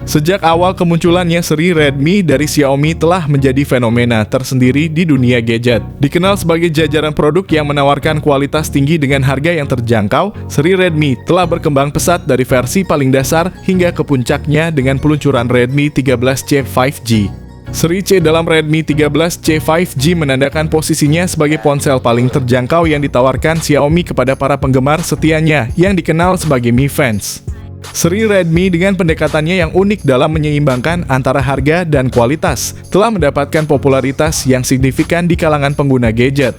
Sejak awal kemunculannya seri Redmi dari Xiaomi telah menjadi fenomena tersendiri di dunia gadget. Dikenal sebagai jajaran produk yang menawarkan kualitas tinggi dengan harga yang terjangkau, seri Redmi telah berkembang pesat dari versi paling dasar hingga ke puncaknya dengan peluncuran Redmi 13C 5G. Seri C dalam Redmi 13C 5G menandakan posisinya sebagai ponsel paling terjangkau yang ditawarkan Xiaomi kepada para penggemar setianya yang dikenal sebagai Mi Fans. Seri Redmi dengan pendekatannya yang unik dalam menyeimbangkan antara harga dan kualitas telah mendapatkan popularitas yang signifikan di kalangan pengguna gadget.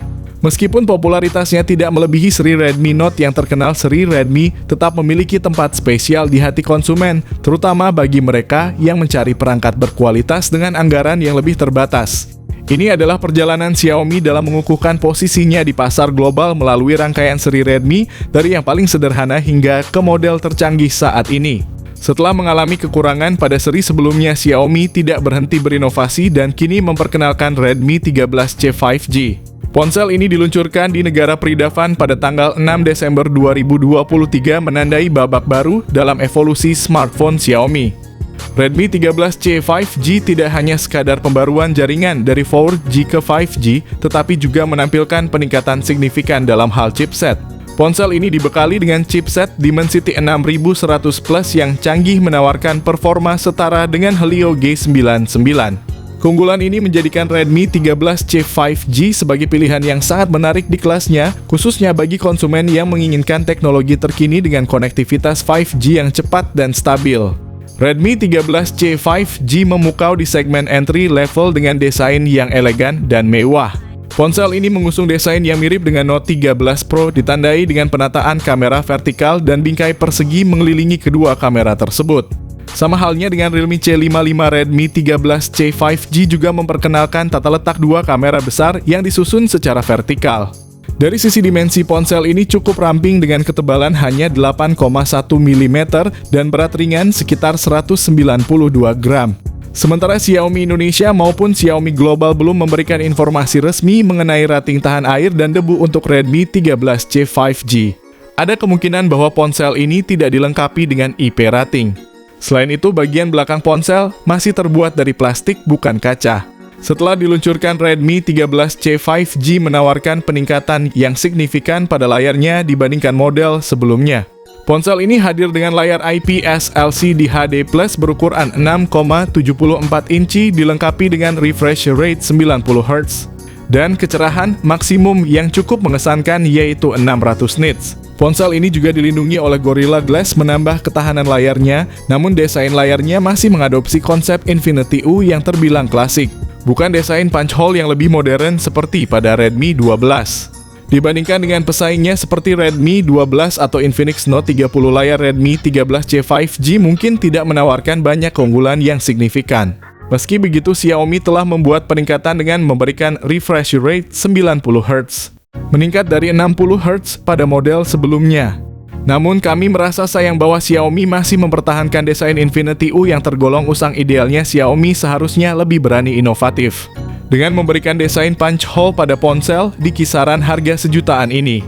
Meskipun popularitasnya tidak melebihi seri Redmi Note yang terkenal, seri Redmi tetap memiliki tempat spesial di hati konsumen, terutama bagi mereka yang mencari perangkat berkualitas dengan anggaran yang lebih terbatas. Ini adalah perjalanan Xiaomi dalam mengukuhkan posisinya di pasar global melalui rangkaian seri Redmi dari yang paling sederhana hingga ke model tercanggih saat ini. Setelah mengalami kekurangan pada seri sebelumnya, Xiaomi tidak berhenti berinovasi dan kini memperkenalkan Redmi 13C 5G. Ponsel ini diluncurkan di negara Pridavan pada tanggal 6 Desember 2023 menandai babak baru dalam evolusi smartphone Xiaomi. Redmi 13C 5G tidak hanya sekadar pembaruan jaringan dari 4G ke 5G, tetapi juga menampilkan peningkatan signifikan dalam hal chipset. Ponsel ini dibekali dengan chipset Dimensity 6100 Plus yang canggih menawarkan performa setara dengan Helio G99. Keunggulan ini menjadikan Redmi 13C 5G sebagai pilihan yang sangat menarik di kelasnya, khususnya bagi konsumen yang menginginkan teknologi terkini dengan konektivitas 5G yang cepat dan stabil. Redmi 13C 5G memukau di segmen entry level dengan desain yang elegan dan mewah. Ponsel ini mengusung desain yang mirip dengan Note 13 Pro, ditandai dengan penataan kamera vertikal dan bingkai persegi mengelilingi kedua kamera tersebut. Sama halnya dengan Realme C55, Redmi 13C 5G juga memperkenalkan tata letak dua kamera besar yang disusun secara vertikal. Dari sisi dimensi, ponsel ini cukup ramping dengan ketebalan hanya 8,1 mm dan berat ringan sekitar 192 gram. Sementara Xiaomi Indonesia maupun Xiaomi Global belum memberikan informasi resmi mengenai rating tahan air dan debu untuk Redmi 13C 5G. Ada kemungkinan bahwa ponsel ini tidak dilengkapi dengan IP rating. Selain itu, bagian belakang ponsel masih terbuat dari plastik bukan kaca. Setelah diluncurkan, Redmi 13C 5G menawarkan peningkatan yang signifikan pada layarnya dibandingkan model sebelumnya. Ponsel ini hadir dengan layar IPS LCD HD Plus berukuran 6,74 inci dilengkapi dengan refresh rate 90 Hz dan kecerahan maksimum yang cukup mengesankan yaitu 600 nits. Ponsel ini juga dilindungi oleh Gorilla Glass menambah ketahanan layarnya, namun desain layarnya masih mengadopsi konsep Infinity U yang terbilang klasik, bukan desain punch hole yang lebih modern seperti pada Redmi 12. Dibandingkan dengan pesaingnya seperti Redmi 12 atau Infinix Note 30, layar Redmi 13C 5G mungkin tidak menawarkan banyak keunggulan yang signifikan. Meski begitu, Xiaomi telah membuat peningkatan dengan memberikan refresh rate 90 Hz, meningkat dari 60 Hz pada model sebelumnya. Namun kami merasa sayang bahwa Xiaomi masih mempertahankan desain Infinity U yang tergolong usang. Idealnya Xiaomi seharusnya lebih berani inovatif dengan memberikan desain punch hole pada ponsel di kisaran harga sejutaan ini.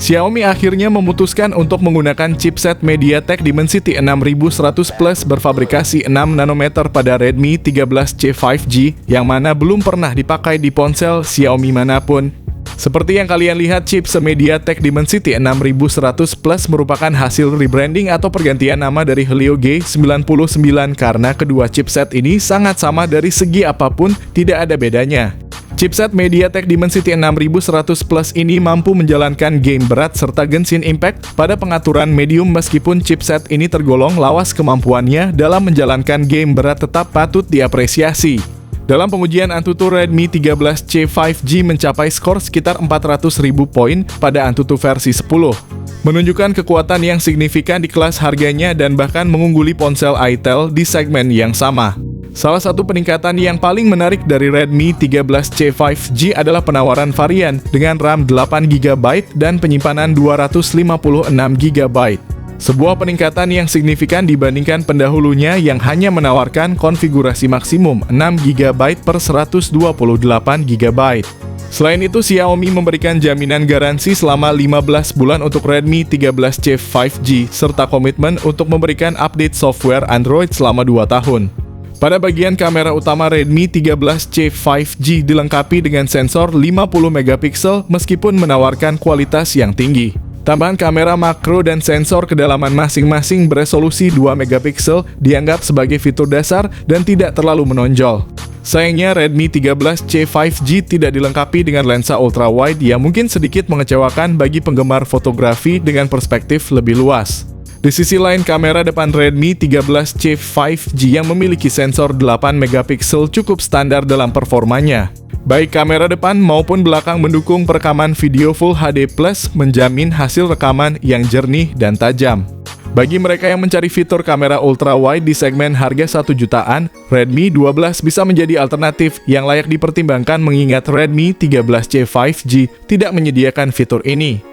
Xiaomi akhirnya memutuskan untuk menggunakan chipset MediaTek Dimensity 6100 Plus berfabrikasi 6 nanometer pada Redmi 13C 5G yang mana belum pernah dipakai di ponsel Xiaomi manapun. Seperti yang kalian lihat, chip MediaTek Dimensity 6100 Plus merupakan hasil rebranding atau pergantian nama dari Helio G99 karena kedua chipset ini sangat sama dari segi apapun, tidak ada bedanya. Chipset MediaTek Dimensity 6100 Plus ini mampu menjalankan game berat serta Genshin Impact pada pengaturan medium. Meskipun chipset ini tergolong lawas, kemampuannya dalam menjalankan game berat tetap patut diapresiasi. Dalam pengujian Antutu, Redmi 13C 5G mencapai skor sekitar 400.000 poin pada Antutu versi 10, menunjukkan kekuatan yang signifikan di kelas harganya dan bahkan mengungguli ponsel Itel di segmen yang sama. Salah satu peningkatan yang paling menarik dari Redmi 13C 5G adalah penawaran varian dengan RAM 8GB dan penyimpanan 256GB. Sebuah peningkatan yang signifikan dibandingkan pendahulunya yang hanya menawarkan konfigurasi maksimum 6GB per 128GB. Selain itu, Xiaomi memberikan jaminan garansi selama 15 bulan untuk Redmi 13C 5G, serta komitmen untuk memberikan update software Android selama 2 tahun. Pada bagian kamera utama, Redmi 13C 5G dilengkapi dengan sensor 50MP meskipun menawarkan kualitas yang tinggi. Tambahan kamera makro dan sensor kedalaman masing-masing beresolusi 2MP dianggap sebagai fitur dasar dan tidak terlalu menonjol. Sayangnya, Redmi 13C 5G tidak dilengkapi dengan lensa ultrawide yang mungkin sedikit mengecewakan bagi penggemar fotografi dengan perspektif lebih luas. Di sisi lain, kamera depan Redmi 13C 5G yang memiliki sensor 8MP cukup standar dalam performanya. Baik kamera depan maupun belakang mendukung perekaman video Full HD+, menjamin hasil rekaman yang jernih dan tajam. Bagi mereka yang mencari fitur kamera ultrawide di segmen harga 1 jutaan, Redmi 12 bisa menjadi alternatif yang layak dipertimbangkan mengingat Redmi 13C 5G tidak menyediakan fitur ini.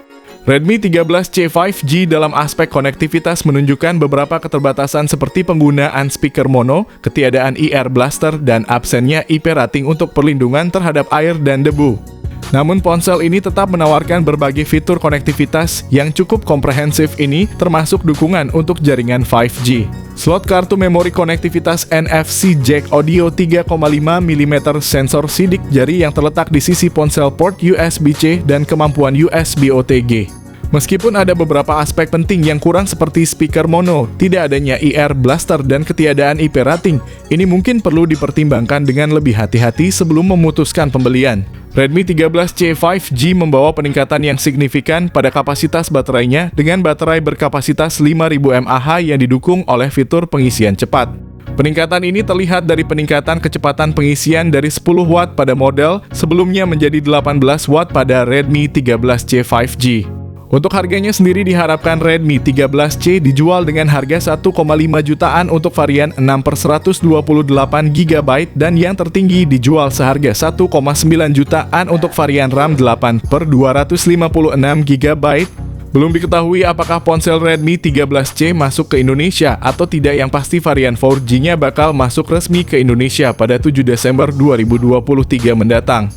Redmi 13C 5G dalam aspek konektivitas menunjukkan beberapa keterbatasan seperti penggunaan speaker mono, ketiadaan IR blaster, dan absennya IP rating untuk perlindungan terhadap air dan debu. Namun ponsel ini tetap menawarkan berbagai fitur konektivitas yang cukup komprehensif ini, termasuk dukungan untuk jaringan 5G. Slot kartu memori konektivitas NFC jack audio 3,5mm sensor sidik jari yang terletak di sisi ponsel, port USB-C, dan kemampuan USB OTG. Meskipun ada beberapa aspek penting yang kurang seperti speaker mono, tidak adanya IR blaster, dan ketiadaan IP rating, ini mungkin perlu dipertimbangkan dengan lebih hati-hati sebelum memutuskan pembelian. Redmi 13C 5G membawa peningkatan yang signifikan pada kapasitas baterainya dengan baterai berkapasitas 5000 mAh yang didukung oleh fitur pengisian cepat. Peningkatan ini terlihat dari peningkatan kecepatan pengisian dari 10 Watt pada model sebelumnya menjadi 18 Watt pada Redmi 13C 5G. Untuk harganya sendiri diharapkan Redmi 13C dijual dengan harga 1,5 jutaan untuk varian 6 per 128GB dan yang tertinggi dijual seharga 1,9 jutaan untuk varian RAM 8 per 256GB. Belum diketahui apakah ponsel Redmi 13C masuk ke Indonesia atau tidak, yang pasti varian 4G-nya bakal masuk resmi ke Indonesia pada 7 Desember 2023 mendatang.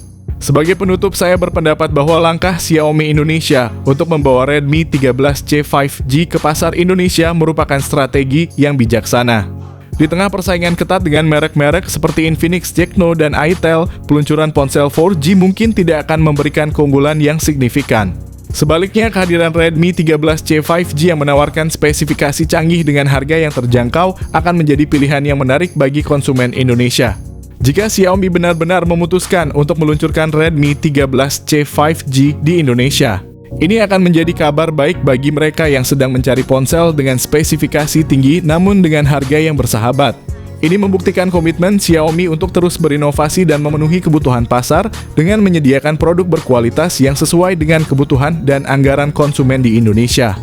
Sebagai penutup, saya berpendapat bahwa langkah Xiaomi Indonesia untuk membawa Redmi 13C 5G ke pasar Indonesia merupakan strategi yang bijaksana. Di tengah persaingan ketat dengan merek-merek seperti Infinix, Tecno, dan Itel, peluncuran ponsel 4G mungkin tidak akan memberikan keunggulan yang signifikan. Sebaliknya, kehadiran Redmi 13C 5G yang menawarkan spesifikasi canggih dengan harga yang terjangkau akan menjadi pilihan yang menarik bagi konsumen Indonesia. Jika Xiaomi benar-benar memutuskan untuk meluncurkan Redmi 13C 5G di Indonesia, ini akan menjadi kabar baik bagi mereka yang sedang mencari ponsel dengan spesifikasi tinggi namun dengan harga yang bersahabat. Ini membuktikan komitmen Xiaomi untuk terus berinovasi dan memenuhi kebutuhan pasar dengan menyediakan produk berkualitas yang sesuai dengan kebutuhan dan anggaran konsumen di Indonesia.